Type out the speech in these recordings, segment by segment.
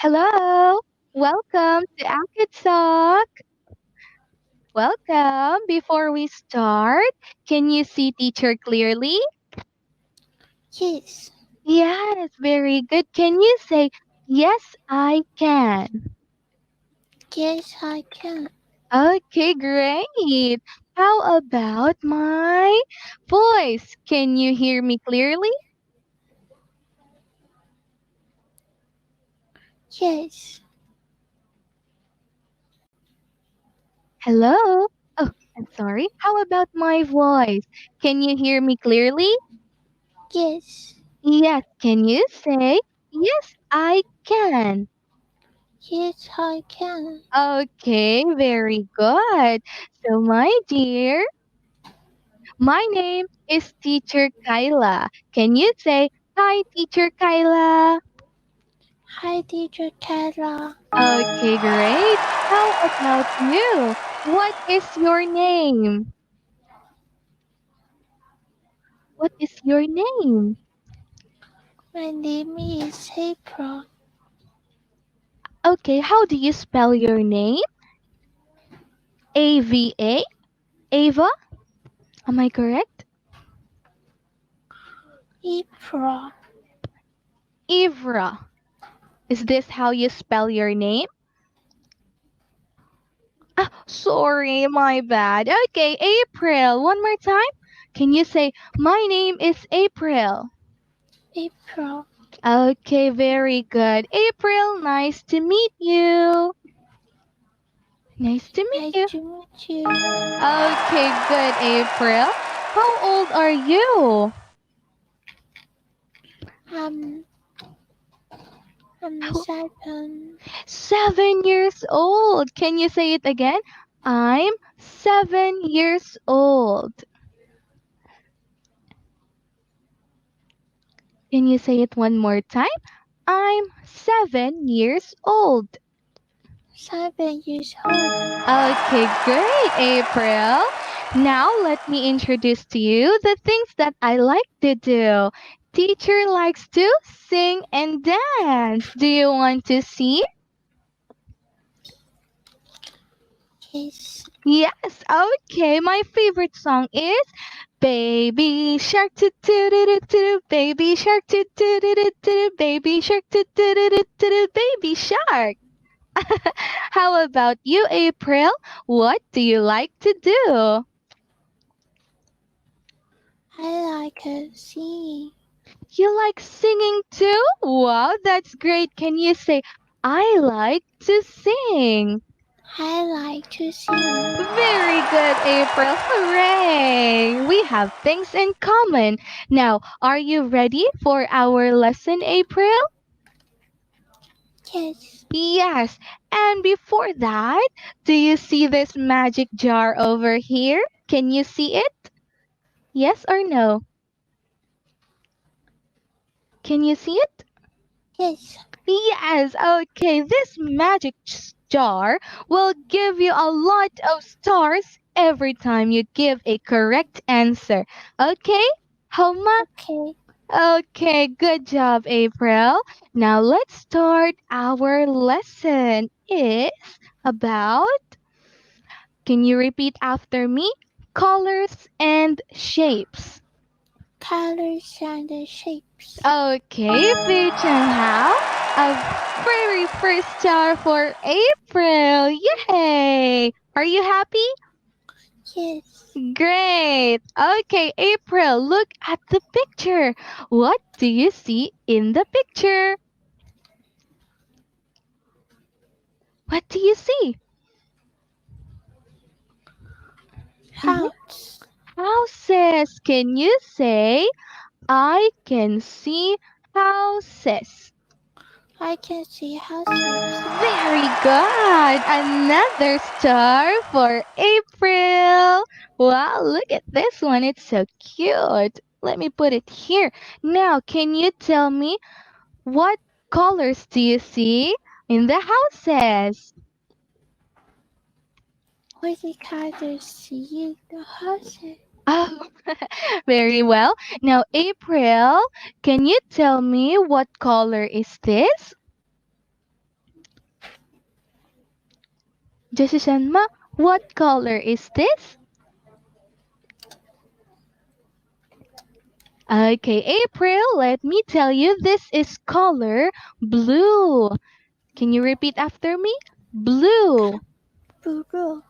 Hello, welcome to Acadsoc. Welcome. Before we start, can you see teacher clearly? Yes, Yes, very good. Can you say, yes, I can? yes, I can. Okay, great. How about my voice? Can you hear me clearly? Yes, Hello? Oh, I'm sorry. How about my voice? Can you hear me clearly? yes, Yes, can you say, yes, I can? yes, I can. Okay, very good. So, my dear, my name is Teacher Kyla. Can you say, hi, Teacher Kyla? Hi, teacher Kara. Okay, great. How about you? What is your name? What is your name? My name is April. Okay, how do you spell your name? AVA? Ava? Am I correct? April. Ivra. Is this how you spell your name? Ah, sorry, my bad. Okay, April. One more time. Can you say, my name is April? April. Okay, very good. April, nice to meet you. Nice to meet Nice you. to meet you. Okay, good, April. How old are you? Um, I'm Oh, 7. 7 years old. Can you say it again? I'm 7 years old. Can you say it one more time? I'm 7 years old. 7 years old. Okay, great, April. Now let me introduce to you the things that I like to do. Teacher likes to sing and dance. Do you want to see? Yes. Yes, okay. My favorite song is Baby Shark doo doo doo doo doo, Baby Shark doo doo doo doo doo, Baby Shark doo doo doo doo doo, Baby Shark. How about you, April? What do you like to do? I like singing. You like singing too? Wow, that's great. Can you say, I like to sing? I like to sing. Very good, April. Hooray! We have things in common. Now, are you ready for our lesson, April? Yes. Yes. And before that, do you see this magic jar over here? Can you see it? Yes or no? Can you see it? Yes. Yes, okay. This magic jar will give you a lot of stars every time you give a correct answer. Okay? Homa? Okay. Okay, good job, April. Now let's start our lesson. It's about, can you repeat after me? Colors and shapes. Colors and shapes. Okay, Fei Cheng Hao, a very first star for April. Yay! Are you happy? Yes. Great. Okay, April, look at the picture. What do you see in the picture? What do you see? Mhm. House. Houses. Can you say, I can see houses? I can see houses. Very good. Another star for April. Wow, look at this one. It's so cute. Let me put it here. Now, can you tell me what colors do you see in the houses? What the colors see the houses? Oh, very well. Now, April, can you tell me what color is this? Joshishanma, what color is this? Okay, April, let me tell you, this is color blue. Can you repeat after me? Blue. blue,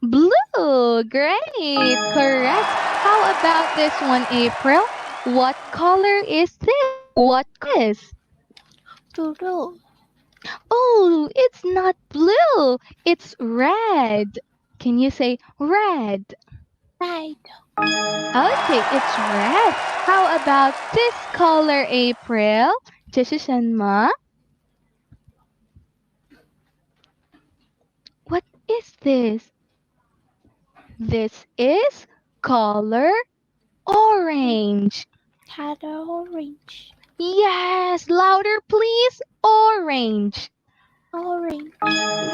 Blue. Great. Correct. How about this one, April? What color is this? What is? blue, Oh, it's not blue. It's red. Can you say red? red, Okay, it's red. How about this color, April? Jishishanma, what is this? This is color orange. color orange, Yes, louder please. Orange. orange,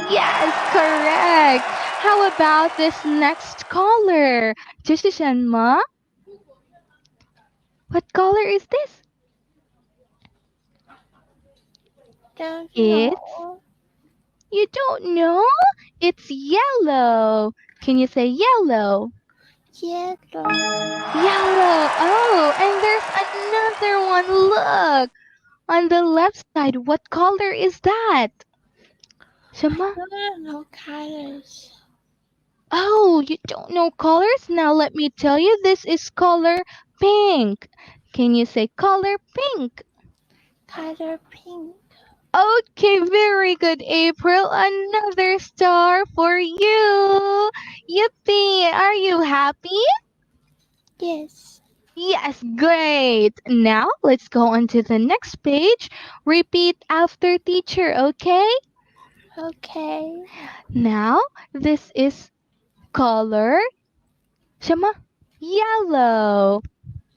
Yes, correct. How about this next color? Jishishanma, what color is this? don't It's, know, you don't know? It's yellow. Can you say yellow? yellow, Yellow. Oh, and there's another one. Look. On the left side, what color is that? Shama? don't know colors, Oh, you don't know colors? Now let me tell you, this is color pink. Can you say color pink? color pink, Okay, very good, April. Another star for you. Yippee! Are you happy? yes, Yes, great. Now let's go on to the next page. Repeat after teacher, okay? okay, Now, this is color. Shama? Yellow.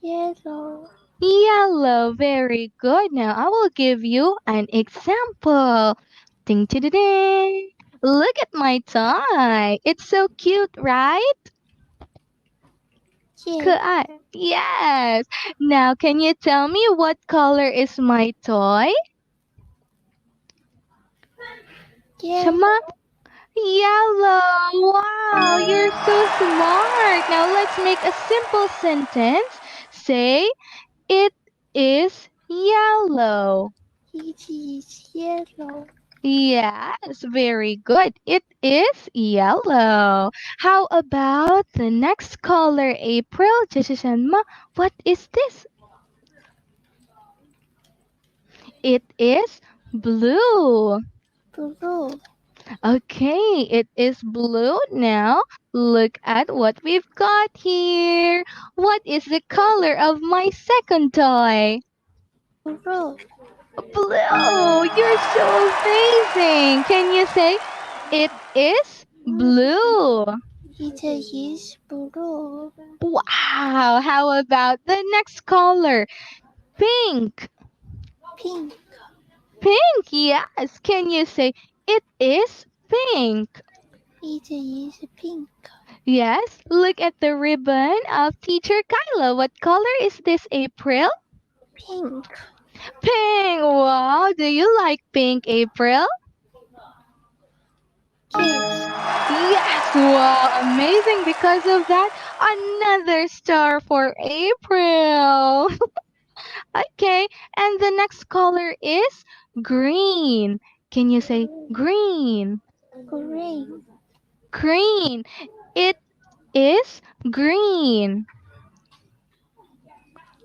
yellow, Yellow. Very good. Now, I will give you an example. Ding, ding, ding, ding. Look at my tie. It's so cute, right? yes, Yes. Now, can you tell me what color is my toy? yellow, Shama? Yellow. Wow, you're so smart. Now, let's make a simple sentence. Say, it is yellow. it is yellow, Yes, very good. It is yellow. How about the next color, April? Jishishanma, what is this? It is blue. blue, Okay, it is blue now. Look at what we've got here. What is the color of my second toy? blue, Blue. You're so amazing. Can you say it is blue? it is blue, Wow. How about the next color? Pink. pink, Pink. Yes. Can you say it is pink? it is pink, Yes. Look at the ribbon of Teacher Kyla. What color is this, April? pink, Pink. Wow. Do you like pink, April? yes, Yes. Wow. Amazing. Because of that, another star for April. Okay. And the next color is green. Can you say green? green, Green. It is green.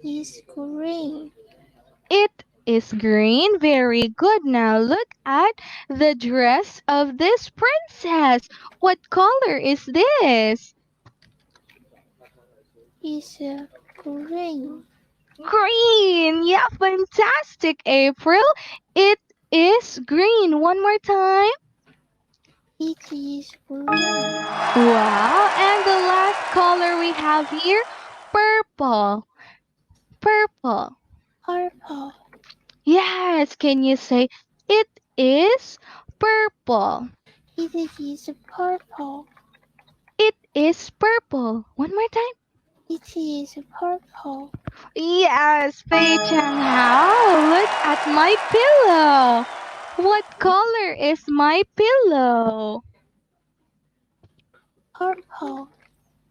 is green, It is green. Very good. Now look at the dress of this princess. What color is this? is green, Green. Yeah, fantastic, April. It is green. One more time. it is green, Wow. And the last color we have here, purple. Purple. purple, Yes, can you say it is purple? it is purple, It is purple. One more time. it is purple, Yes, Fei Chang Hao, look at my pillow. What color is my pillow? purple.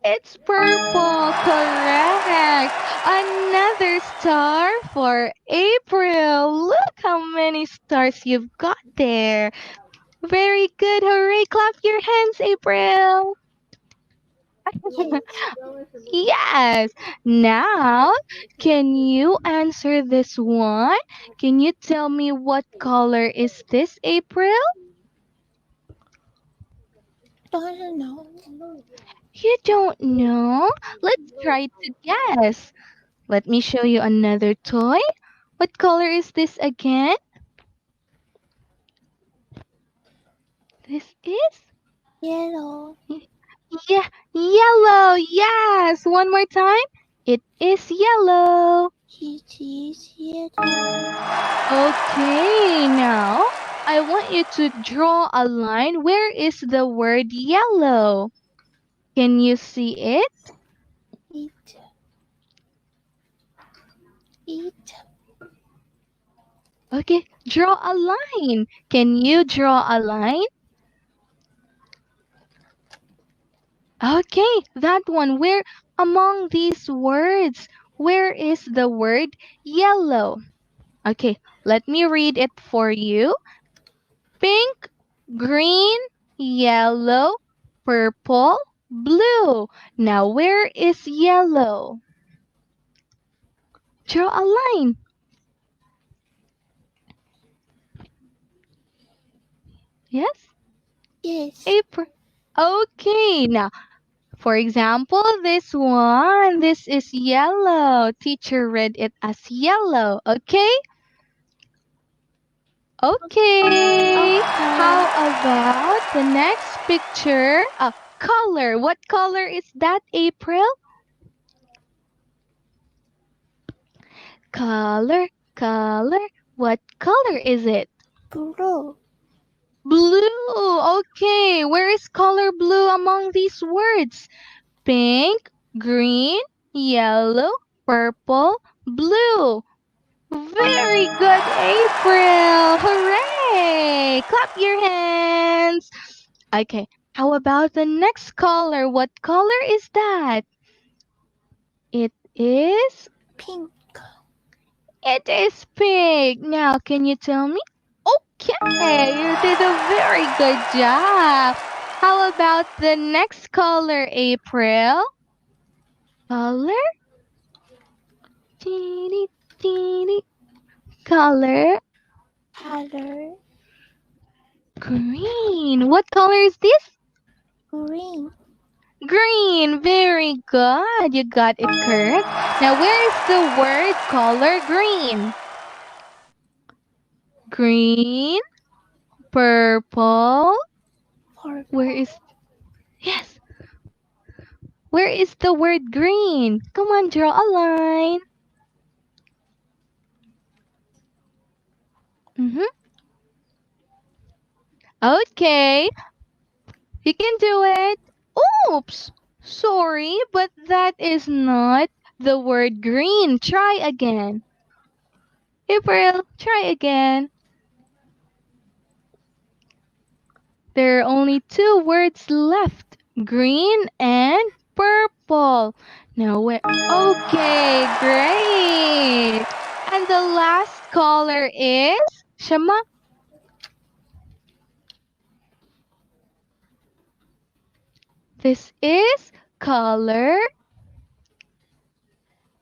It's purple, correct. Another star for April. Look how many stars you've got there. Very good. Hooray. Clap your hands, April. Yes. Yes. Now, can you answer this one? Can you tell me what color is this, April? Don't know. You don't know? Let's try to guess. Let me show you another toy. What color is this again? This is Yellow. yeah, yellow. Yes. One more time. It is yellow. It is yellow. Okay, now I want you to draw a line. Where is the word yellow? Can you see it? It. It. Okay, draw a line. Can you draw a line? Okay, that one. Where among these words, where is the word yellow? Okay, let me read it for you. Pink, green, yellow, purple, blue. Now, where is yellow? Draw a line. Yes? Yes. April. Okay, now, for example, this one, this is yellow. Teacher read it as yellow. Okay? Okay. How Okay. about the next picture? Color. What color is that, April? Color, color. What color is it? Blue. Blue. Okay. Where is color blue among these words? Pink, green, yellow, purple, blue. Very good, April. Hooray. Clap your hands. Okay. How about the next color? What color is that? It is Pink. It is pink. Now, can you tell me? Okay, you did a very good job. How about the next color, April? Color? Teeny, teeny. Color? Color. Green. What color is this? Green. Green. Very good. You got it correct. Now, where is the word color green? Green, purple. Where Purple. is Yes. Where is the word green? Come on, draw a line. Mm-hmm. Okay, you can do it. Oops, sorry, but that is not the word green. Try again. April, try again. There are only two words left, green and purple. Now where? Okay, great. And the last color is Shama. This is color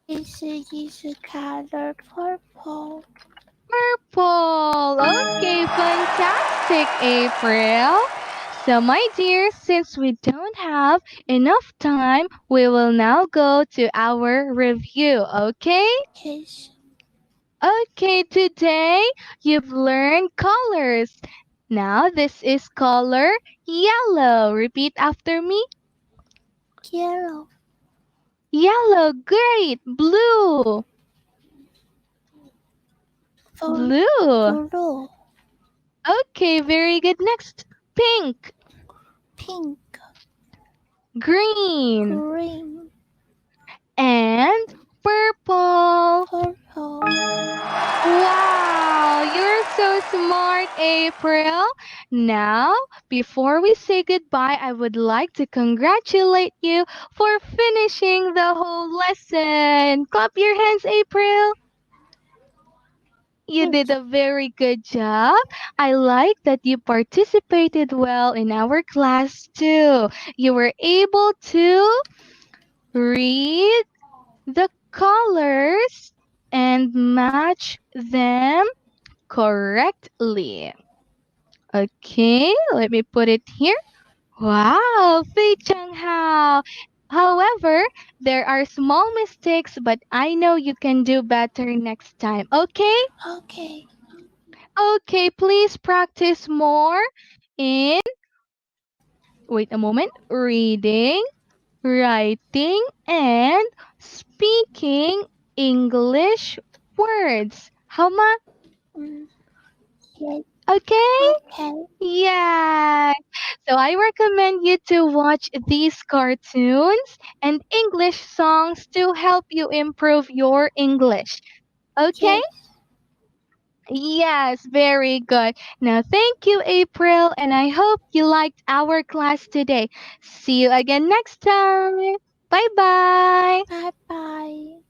This is color purple. purple. Okay, fantastic, April. So, my dear, since we don't have enough time, we will now go to our review, okay? Yes. Okay, today you've learned colors. Now, this is color yellow. Repeat after me. Yellow. Yellow, great. Blue, blue. Blue. Okay, very good. Next, pink, Pink. green, Green. and purple. Purple. Wow, you're so smart, April. Now, Before we say goodbye, I would like to congratulate you for finishing the whole lesson. Clap your hands, April. You Thank did you. a very good job. I like that you participated well in our class too. You were able to read the colors and match them correctly. Okay, let me put it here. Wow, Fei Chang Hao. However, there are small mistakes, but I know you can do better next time. Okay? Okay. Okay, please practice more in, wait a moment, reading, writing, and speaking English words. How much? Mm, yes. Okay? Okay. Yeah. So I recommend you to watch these cartoons and English songs to help you improve your English. Okay? Yes. Yes, very good. Now, thank you, April, and I hope you liked our class today. See you again next time. Bye bye. Bye bye.